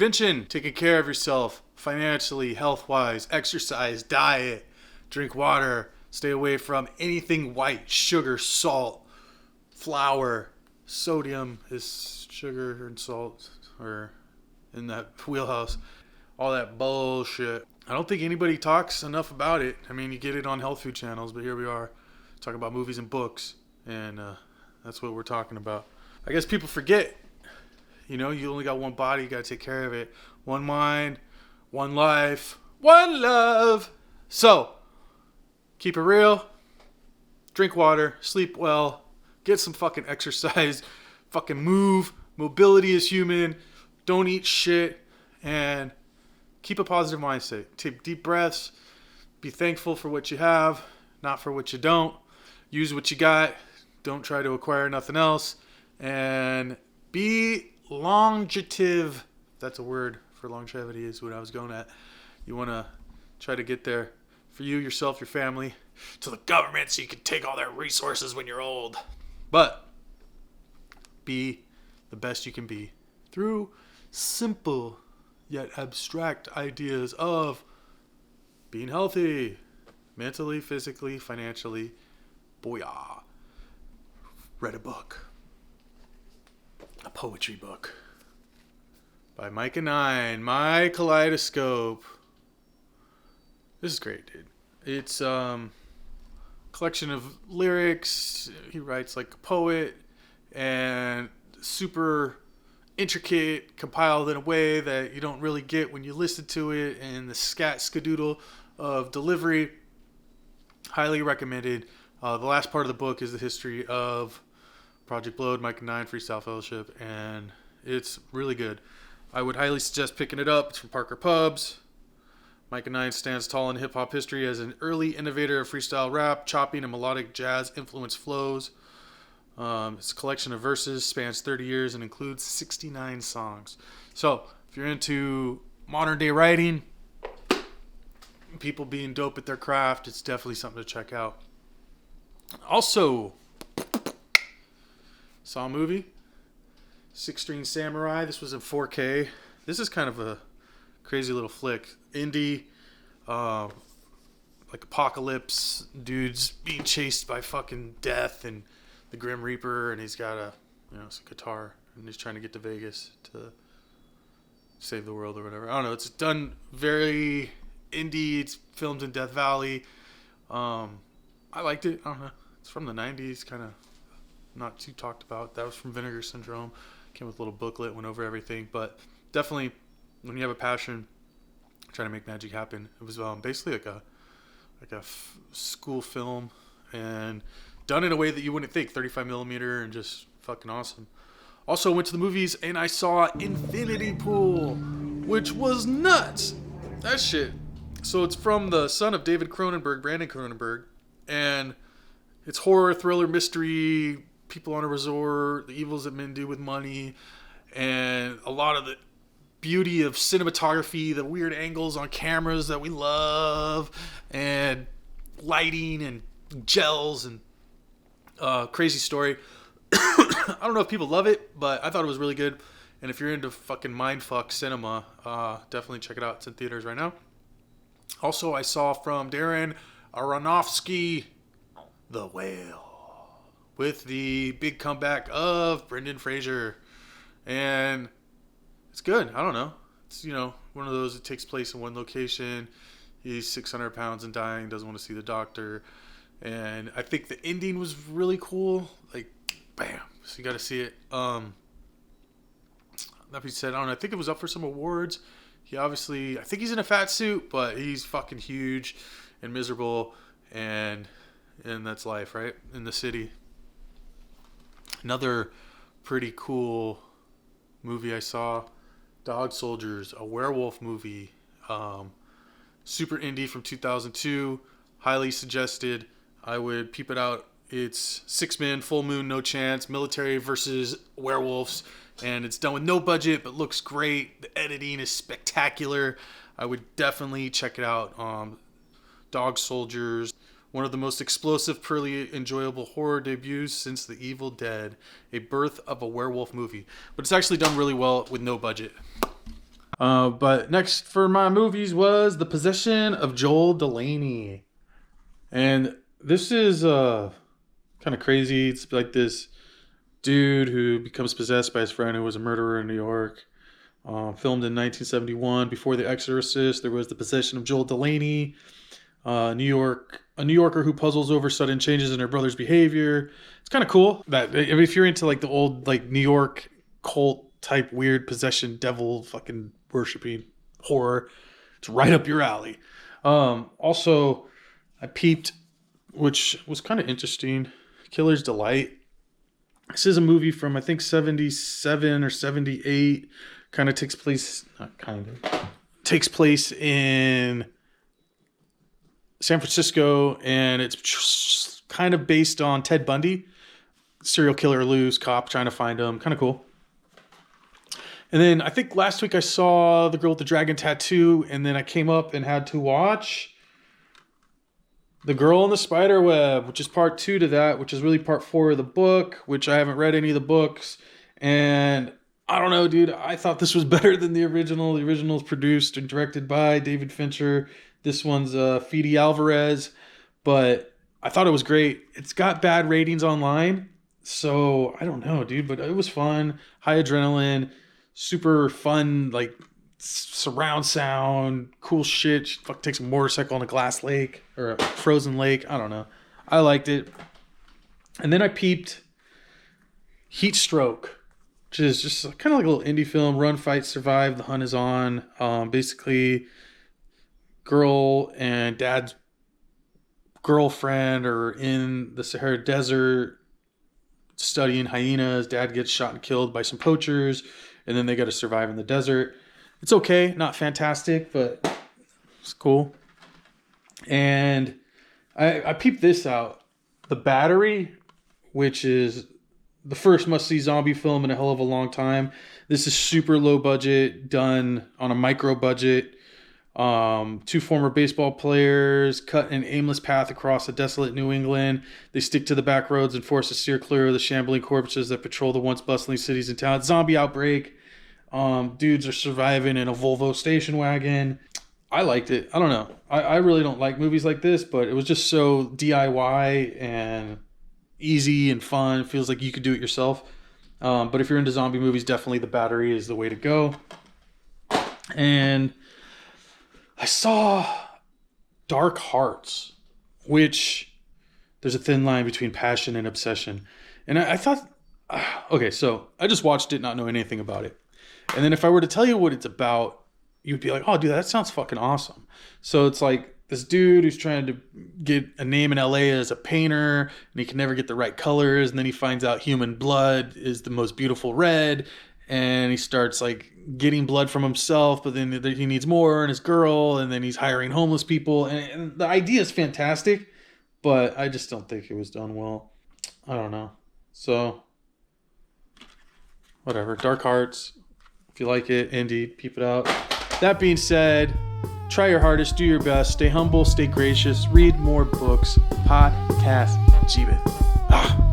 prevention, taking care of yourself financially, health-wise, exercise, diet, drink water, stay away from anything white, sugar, salt, flour. Sodium is sugar and salt, or in that wheelhouse. All that bullshit. I don't think anybody talks enough about it. I mean, you get it on health food channels, but here we are talking about movies and books, and that's what we're talking about. I guess people forget, you only got one body, you got to take care of it. One mind, one life, one love. So, keep it real, drink water, sleep well, get some fucking exercise, fucking move. Mobility is human. Don't eat shit, and keep a positive mindset. Take deep breaths. Be thankful for what you have, not for what you don't. Use what you got. Don't try to acquire nothing else. And be longetive. That's a word for longevity is what I was going at. You want to try to get there for you, yourself, your family, to the government so you can take all their resources when you're old. But be the best you can be through simple yet abstract ideas of being healthy, mentally, physically, financially. Booyah. Read a book. A poetry book. By Micah 9. My Kaleidoscope. This is great, dude. It's collection of lyrics. He writes like a poet, and super intricate, compiled in a way that you don't really get when you listen to it, and the skadoodle of delivery. Highly recommended. The last part of the book is the history of Project Blowed, Micah 9, Freestyle Fellowship, and it's really good. I would highly suggest picking it up. It's from Parker Pubs. Micah 9 stands tall in hip-hop history as an early innovator of freestyle rap, chopping and melodic jazz-influenced flows. It's a collection of verses, spans 30 years, and includes 69 songs. So, if you're into modern-day writing, people being dope at their craft, it's definitely something to check out. Also, saw a movie, Six String Samurai. This was in 4K. This is kind of a crazy little flick. Indie, like apocalypse, dudes being chased by fucking death and the Grim Reaper, and he's got a some guitar, and he's trying to get to Vegas to save the world or whatever. I don't know. It's done very indie. It's filmed in Death Valley. I liked it. I don't know. It's from the 90s, kind of not too talked about. That was from Vinegar Syndrome. Came with a little booklet, went over everything. But definitely, when you have a passion, trying to make magic happen. It was basically like a school film, and done in a way that you wouldn't think. 35 millimeter, and just fucking awesome. Also went to the movies and I saw Infinity Pool, which was nuts. That shit. So it's from the son of David Cronenberg, Brandon Cronenberg, and it's horror, thriller, mystery, people on a resort, the evils that men do with money, and a lot of the beauty of cinematography, the weird angles on cameras that we love, and lighting and gels, and crazy story. I don't know if people love it, but I thought it was really good. And if you're into fucking mindfuck cinema, definitely check it out. It's in theaters right now. Also, I saw from Darren Aronofsky, The Whale, with the big comeback of Brendan Fraser. And it's good. I don't know. It's, one of those that takes place in one location. He's 600 pounds and dying, doesn't want to see the doctor. And I think the ending was really cool. Like, bam. So you got to see it. That being said, I don't know. I think it was up for some awards. I think he's in a fat suit, but he's fucking huge and miserable. And that's life, right? In the city. Another pretty cool movie I saw, Dog Soldiers, a werewolf movie. Super indie from 2002. Highly suggested. I would peep it out. It's 6 men, full moon, no chance, military versus werewolves, and it's done with no budget but looks great. The editing is spectacular. I would definitely check it out. Dog Soldiers, one of the most explosive, purely enjoyable horror debuts since The Evil Dead, a birth of a werewolf movie. But it's actually done really well with no budget. But next for my movies was The Possession of Joel Delaney. And this is kind of crazy. It's like this dude who becomes possessed by his friend who was a murderer in New York. Filmed in 1971. Before The Exorcist, there was The Possession of Joel Delaney. A New Yorker who puzzles over sudden changes in her brother's behavior. It's kind of cool. That if you're into like the old like New York cult type weird possession devil fucking worshiping horror, it's right up your alley. Also, I peeped, which was kind of interesting, Killer's Delight. This is a movie from I think 77 or 78. Takes place in San Francisco, and it's kind of based on Ted Bundy, serial killer loose, cop trying to find him. Kind of cool. And then I think last week I saw The Girl with the Dragon Tattoo, and then I came up and had to watch The Girl in the Spider Web, which is part 2 to that, which is really part 4 of the book, which I haven't read any of the books. And I don't know, dude. I thought this was better than the original. The original is produced and directed by David Fincher. This one's Fede Alvarez. But I thought it was great. It's got bad ratings online. So I don't know, dude. But it was fun. High adrenaline. Super fun, like surround sound. Cool shit. She takes a motorcycle on a glass lake or a frozen lake. I don't know. I liked it. And then I peeped Heat Stroke, which is just kind of like a little indie film. Run, Fight, Survive. The Hunt is on. Basically, girl and dad's girlfriend are in the Sahara Desert studying hyenas. Dad gets shot and killed by some poachers, and then they got to survive in the desert. It's okay. Not fantastic, but it's cool. And I peeped this out. The Battery, which is the first must-see zombie film in a hell of a long time. This is super low budget, done on a micro budget. 2 former baseball players cut an aimless path across a desolate New England. They stick to the back roads and force to steer clear of the shambling corpses that patrol the once bustling cities and towns. Zombie outbreak. Dudes are surviving in a Volvo station wagon. I liked it. I don't know. I really don't like movies like this, but it was just so DIY and easy and fun. It feels like you could do it yourself. But if you're into zombie movies, definitely The Battery is the way to go. And I saw Dark Hearts, which there's a thin line between passion and obsession. And I thought, okay, so I just watched it, not knowing anything about it. And then if I were to tell you what it's about, you'd be like, oh, dude, that sounds fucking awesome. So it's like this dude who's trying to get a name in LA as a painter, and he can never get the right colors. And then he finds out human blood is the most beautiful red. And he starts like getting blood from himself, but then he needs more, and his girl, and then he's hiring homeless people. And the idea is fantastic, but I just don't think it was done well. I don't know. So, whatever. Dark Hearts. If you like it, indie, peep it out. That being said, try your hardest, do your best, stay humble, stay gracious, read more books, podcast Jebuth.